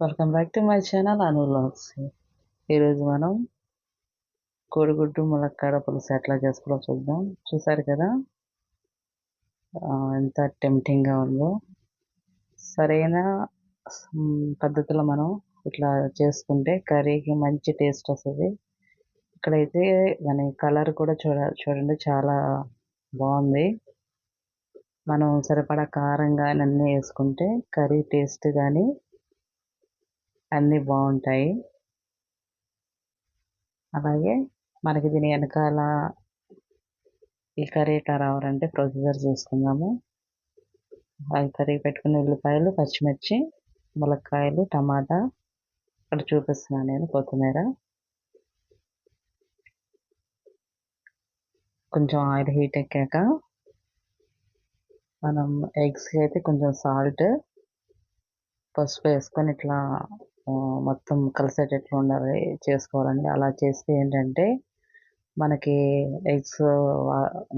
Welcome back to my channel Anu vlogs. ఈరోజు మనం కోడిగుడ్డు ములక్కాడ పులుసు ఎట్లా చేసుకోవాలో చూద్దాం. చూసారు కదా ఎంత టెంప్టింగ్గా ఉందో. సరైన పద్ధతిలో మనం ఇట్లా చేసుకుంటే కర్రీకి మంచి టేస్ట్ వస్తుంది. ఇక్కడైతే దాని కలర్ కూడా చూడండి చాలా బాగుంది. మనం సరిపడా కారం కానీ అన్నీ వేసుకుంటే కర్రీ టేస్ట్ కానీ అన్నీ బాగుంటాయి. అలాగే మనకి దీని వెనకాల ఈ కర్రీ ఎట్లా రావాలంటే ప్రొసీజర్ చూసుకుందాము. అవి కర్రీ పెట్టుకుని ఉల్లిపాయలు, పచ్చిమిర్చి, ములక్కాయలు, టమాటా, ఇక్కడ చూపిస్తున్నాను నేను, కొత్తిమీర, కొంచెం ఆయిల్ హీట్ ఎక్కాక మనం ఎగ్స్కి అయితే కొంచెం సాల్ట్, పసుపు వేసుకొని ఇట్లా మొత్తం కలిసేటట్లు ఉండాలి చేసుకోవాలండి. అలా చేస్తే ఏంటంటే మనకి ఎగ్స్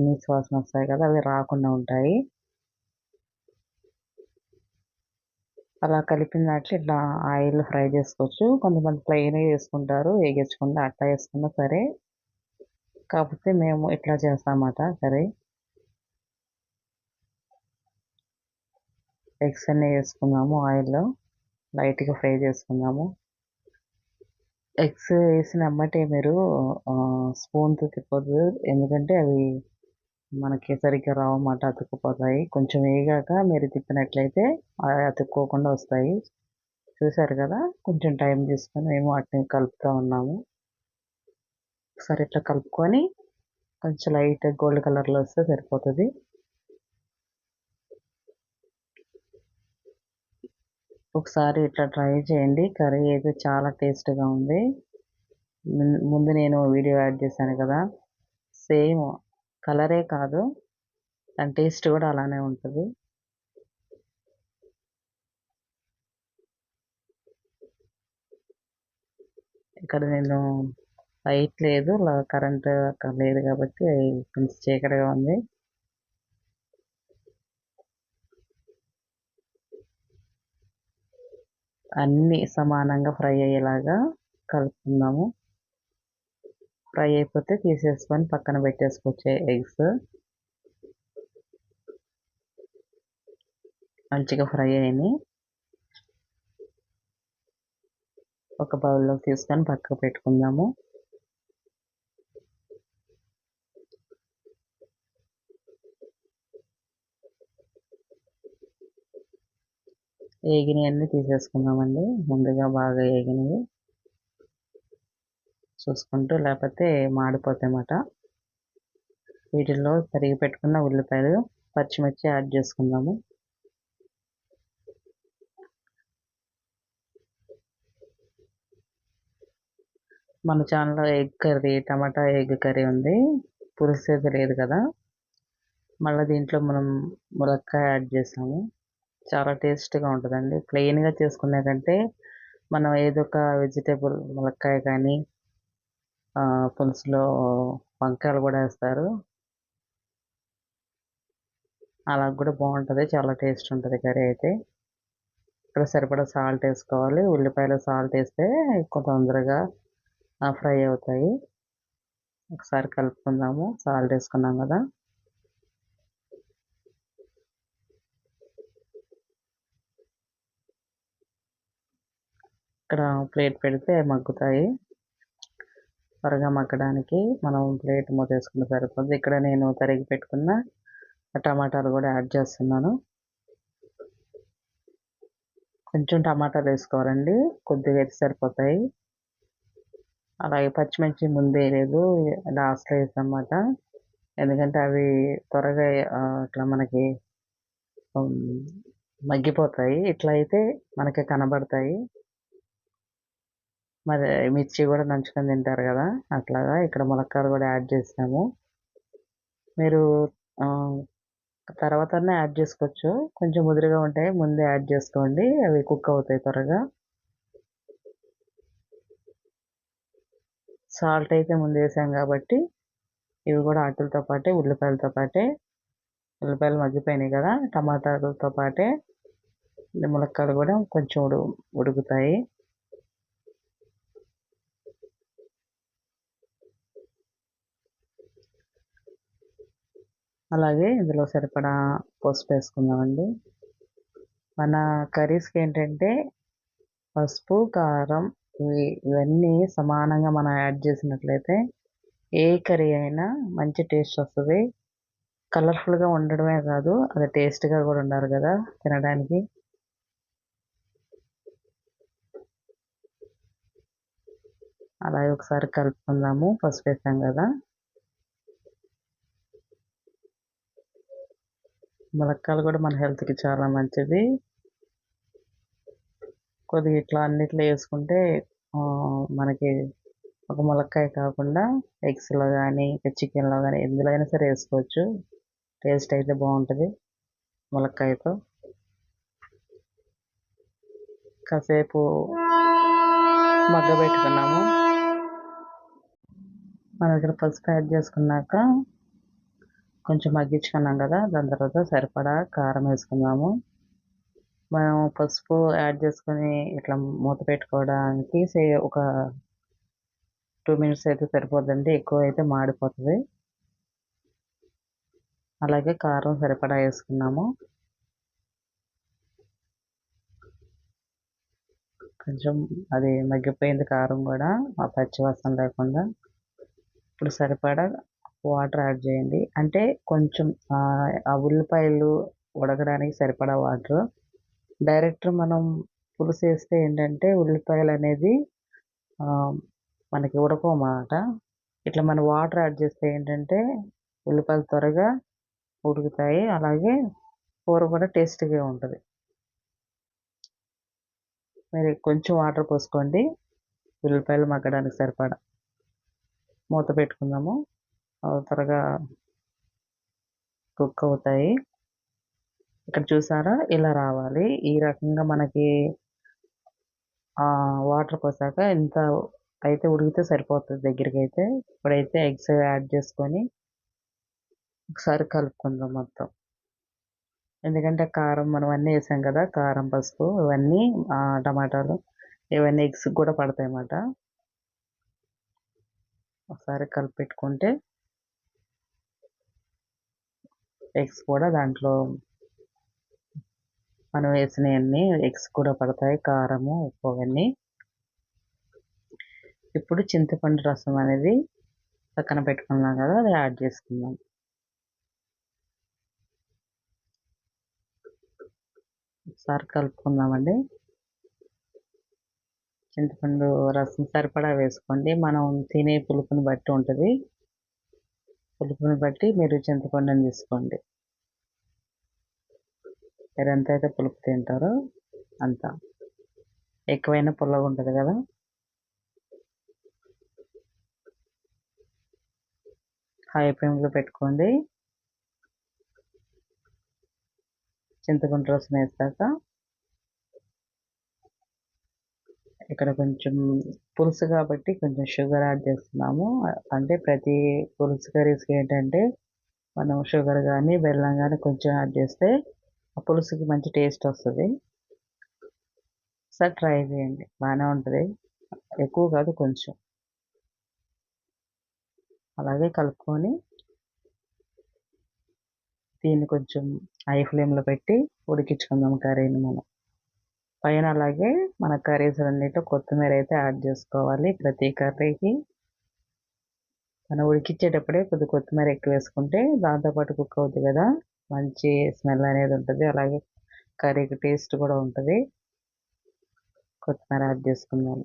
నీసు వాసన వస్తాయి కదా, అవి రాకుండా ఉంటాయి. అలా కలిపిన దాంట్లో ఇట్లా ఆయిల్ ఫ్రై చేసుకోవచ్చు. కొంతమంది ప్లెయిన్గా వేసుకుంటారు, వేగించకుండా అట్లా వేసుకున్నా సరే. కాకపోతే మేము ఇట్లా చేస్తామన్నమాట కర్రీ. ఎగ్స్ అన్నీ వేసుకున్నాము, ఆయిల్లో లైట్గా ఫ్రై చేసుకున్నాము. ఎగ్స్ వేసిన వెంబటే మీరు స్పూన్తో తిప్పొద్దు, ఎందుకంటే అవి మనకి సరిగ్గా రావన్నమాట, అతుక్కుపోతాయి. కొంచెం వేగాక మీరు తిప్పినట్లయితే అతుక్కోకుండా వస్తాయి. చూసారు కదా, కొంచెం టైం తీసుకొని మేము వాటిని కలుపుతూ ఉన్నాము. ఒకసారి ఇట్లా కలుపుకొని కొంచెం లైట్ గోల్డ్ కలర్లో వస్తే సరిపోతుంది. ఒకసారి ఇట్లా ట్రై చేయండి, కర్రీ అయితే చాలా టేస్ట్గా ఉంది. ముందు నేను వీడియో యాడ్ చేశాను కదా, సేమ్ కలరే కాదు దాని టేస్ట్ కూడా అలానే ఉంటుంది. ఇక్కడ నేను లైట్ లేదు, కరెంట్ లేదు కాబట్టి కొంచెం చీకటిగా ఉంది. అన్నీ సమానంగా ఫ్రై అయ్యేలాగా కలుపుకుందాము. ఫ్రై అయిపోతే తీసేసుకొని పక్కన పెట్టేసుకోవచ్చు. ఎగ్స్ మంచిగా ఫ్రై అయినాయి. ఒక బౌల్లో తీసుకొని పక్కకు పెట్టుకుందాము. ఏగినవి అన్నీ తీసేసుకుందామండి. ముందుగా బాగా ఏగినవి చూసుకుంటూ, లేకపోతే మాడిపోతాయన్నమాట. వీటిల్లో తరిగి పెట్టుకున్న ఉల్లిపాయలు, పచ్చిమిర్చి యాడ్ చేసుకుందాము. మన ఛానల్లో egg curry, tomato egg curry ఉంది, పులుసు అయితే లేదు కదా. మళ్ళీ దీంట్లో మనం ములక్కాయ యాడ్ చేసాము. చాలా టేస్ట్గా ఉంటుందండి. ప్లెయిన్గా చేసుకునే కంటే మనం ఏదో ఒక వెజిటేబుల్, ములక్కాయ కానీ పులుసులో వంకాయలు కూడా వేస్తారు, అలా కూడా బాగుంటుంది. చాలా టేస్ట్ ఉంటుంది కర్రీ అయితే. ఇక్కడ సరిపడా సాల్ట్ వేసుకోవాలి. ఉల్లిపాయలు సాల్ట్ వేస్తే తొందరగా ఫ్రై అవుతాయి. ఒకసారి కలుపుకుందాము. సాల్ట్ వేసుకున్నాం కదా. ఇక్కడ ప్లేట్ పెడితే మగ్గుతాయి. త్వరగా మగ్గడానికి మనం ప్లేట్ మూత వేసుకుంటే సరిపోద్ది. ఇక్కడ నేను తరిగి పెట్టుకున్న టమాటాలు కూడా యాడ్ చేస్తున్నాను. కొంచెం టమాటాలు వేసుకోవాలండి, కొద్దిగా అయితే సరిపోతాయి. అలాగే పచ్చిమిర్చి ముందే లేదు, లాస్ట్లో వేసామన్నమాట. ఎందుకంటే అవి త్వరగా ఇట్లా మనకి మగ్గిపోతాయి. ఇట్లా అయితే మనకి కనబడతాయి. మరి మిర్చి కూడా నంచుకొని తింటారు కదా, అట్లాగా ఇక్కడ ములక్కాయలు కూడా యాడ్ చేసినాము. మీరు తర్వాతనే యాడ్ చేసుకోవచ్చు, కొంచెం ముదురుగా ఉంటాయి, ముందే యాడ్ చేసుకోండి, అవి కుక్ అవుతాయి త్వరగా. సాల్ట్ అయితే ముందు వేసాం కాబట్టి ఇవి కూడా వాటితో పాటే, ఉల్లిపాయలతో పాటే, ఉల్లిపాయలు మగ్గిపోయినాయి కదా, టమాటాలతో పాటే ములక్కాడలు కూడా కొంచెం ఉడుకుతాయి. అలాగే ఇందులో సరిపడా పసుపు వేసుకుందామండి. మన కర్రీస్కి ఏంటంటే పసుపు, కారం ఇవన్నీ సమానంగా మనం యాడ్ చేసినట్లయితే ఏ కర్రీ అయినా మంచి టేస్ట్ వస్తుంది. కలర్ఫుల్గా ఉండడమే కాదు, అది టేస్ట్గా కూడా ఉండాలి కదా తినడానికి. అలాగే ఒకసారి కలుపుకుందాము. పసుపు వేసాం కదా. ములక్కాయలు కూడా మన హెల్త్కి చాలా మంచిది. కొద్దిగా ఇట్లా అన్నిట్లో వేసుకుంటే మనకి ఒక ములక్కాయ కాకుండా ఎగ్స్లో కానీ చికెన్లో కానీ ఎందులో అయినా సరే వేసుకోవచ్చు. టేస్ట్ అయితే బాగుంటుంది ములక్కాయతో. కాసేపు మగ్గబెట్టుకున్నాము. మన దగ్గర పసుపు యాడ్ చేసుకున్నాక కొంచెం మగ్గించుకున్నాం కదా, దాని తర్వాత సరిపడా కారం వేసుకుందాము. మనం పసుపు యాడ్ చేసుకొని ఇట్లా మూత పెట్టుకోవడానికి ఒక 2 మినిట్స్ అయితే సరిపోద్దండి, ఎక్కువ అయితే మాడిపోతుంది. అలాగే కారం సరిపడా వేసుకున్నాము. కొంచెం అది మగ్గిపోయింది కారం కూడా, ఆ పచ్చివాసన లేకుండా. ఇప్పుడు సరిపడా వాటర్ యాడ్ చేయండి. అంటే కొంచెం ఆ ఉల్లిపాయలు ఉడకడానికి సరిపడా వాటర్. డైరెక్ట్ మనం పులుసు వేస్తే ఏంటంటే ఉల్లిపాయలు అనేది మనకి ఉడకమాట. ఇట్లా మనం వాటర్ యాడ్ చేస్తే ఏంటంటే ఉల్లిపాయలు త్వరగా ఉడుకుతాయి. అలాగే కూర కూడా టేస్టీగా ఉంటుంది. మీరు కొంచెం వాటర్ పోసుకోండి, ఉల్లిపాయలు మగ్గడానికి సరిపడా. మూత పెట్టుకుందాము, త్వరగా కుక్ అవుతాయి. ఇక్కడ చూసారా, ఇలా రావాలి. ఈ రకంగా మనకి వాటర్ పోసాక ఇంత అయితే ఉడికితే సరిపోతుంది దగ్గరికి అయితే. ఇప్పుడైతే ఎగ్స్ యాడ్ చేసుకొని ఒకసారి కలుపుకుందాం మొత్తం. ఎందుకంటే కారం మనం అన్నీ వేసాం కదా, కారం పసుపు ఇవన్నీ టమాటాలు ఇవన్నీ ఎగ్స్ కూడా పడతాయి అన్నమాట. ఒకసారి కలిపి పెట్టుకుంటే ఎగ్స్ కూడా దాంట్లో మనం వేసినవన్నీ ఎగ్స్ కూడా పడతాయి, కారము ఉప్పు అవన్నీ. ఇప్పుడు చింతపండు రసం అనేది పక్కన పెట్టుకున్నాం కదా, అది యాడ్ చేసుకుందాం. ఒకసారి కలుపుకుందామండి. చింతపండు రసం సరిపడా వేసుకోండి. మనం తినే పులుపుని బట్టి ఉంటుంది. పులుపుని బట్టి మీరు చింతపండుని తీసుకోండి. మీరు ఎంత అయితే పులుపు తింటారో అంత. ఎక్కువైనా పుల్లగా ఉంటుంది కదా. హై ఫ్లేమ్లో పెట్టుకోండి. చింతపండు రసం వేస్తాక ఇక్కడ కొంచెం పులుసు కాబట్టి కొంచెం షుగర్ యాడ్ చేస్తున్నాము. అంటే ప్రతి పులుసు కర్రీస్కి ఏంటంటే మనం షుగర్ కానీ బెల్లం కానీ కొంచెం యాడ్ చేస్తే ఆ పులుసుకి మంచి టేస్ట్ వస్తుంది. ఒకసారి ట్రై చేయండి, బాగానే ఉంటుంది. ఎక్కువ కాదు, కొంచెం. అలాగే కలుపుకొని దీన్ని కొంచెం హై ఫ్లేమ్లో పెట్టి ఉడికించుకుందాం కర్రీని మనం. పైన అలాగే మన కర్రీస్ అన్నిటిలో కొత్తిమీర అయితే యాడ్ చేసుకోవాలి. ప్రతి కర్రీకి మనం ఉడికించేటప్పుడే కొద్ది కొత్తిమీర ఎక్కువ వేసుకుంటే దాంతోపాటు కుక్ అవుతుంది కదా, మంచి స్మెల్ అనేది ఉంటుంది. అలాగే కర్రీకి టేస్ట్ కూడా ఉంటుంది. కొత్తిమీర యాడ్ చేసుకుందాం.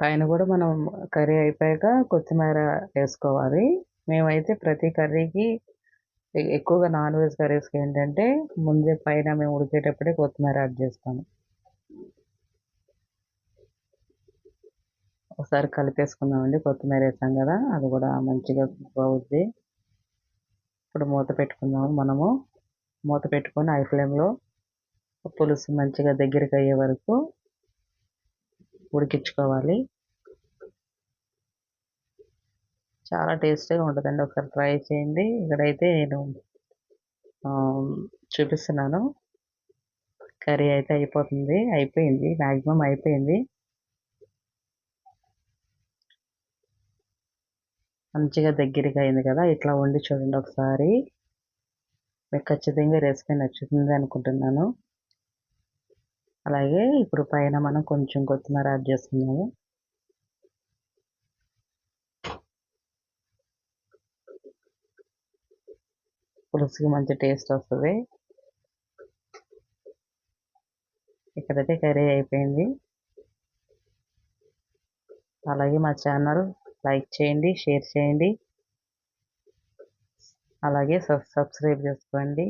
పైన కూడా మనం కర్రీ అయిపోయాక కొత్తిమీర వేసుకోవాలి. మేమైతే ప్రతి కర్రీకి ఎక్కువగా నాన్ వెజ్ కర్రీస్కి ఏంటంటే ముందే పైన మేము ఉడికేటప్పుడే కొత్తిమీర యాడ్ చేస్తాము. ఒకసారి కలిపేసుకుందామండి. కొత్తిమీర వేసాం కదా, అది కూడా మంచిగా కుక్ అవుద్ది. ఇప్పుడు మూత పెట్టుకుందాము. మనము మూత పెట్టుకొని హై ఫ్లేమ్లో పులుసు మంచిగా దగ్గరికి అయ్యే వరకు ఉడికించుకోవాలి. చాలా టేస్టీగా ఉంటుందండి. ఒకసారి ట్రై చేయండి. ఇక్కడైతే నేను చూపిస్తున్నాను. కర్రీ అయితే అయిపోయింది. మాక్సిమం అయిపోయింది. మంచిగా దగ్గరగా అయింది కదా! ఇట్లా వండి చూడండి ఒకసారి. మీకు ఖచ్చితంగా రెసిపీ నచ్చుతుంది అనుకుంటున్నాను. అలాగే ఇప్పుడు పైన మనం కొంచెం కొత్తిమీర యాడ్ చేసుకుందాము. పులుసుకి మంచి టేస్ట్ వస్తది. ఇక్కడైతే కర్రీ అయిపోయింది. అలాగే మా ఛానల్ లైక్ చేయండి, షేర్ చేయండి. అలాగే సబ్స్క్రైబ్ చేసుకోండి.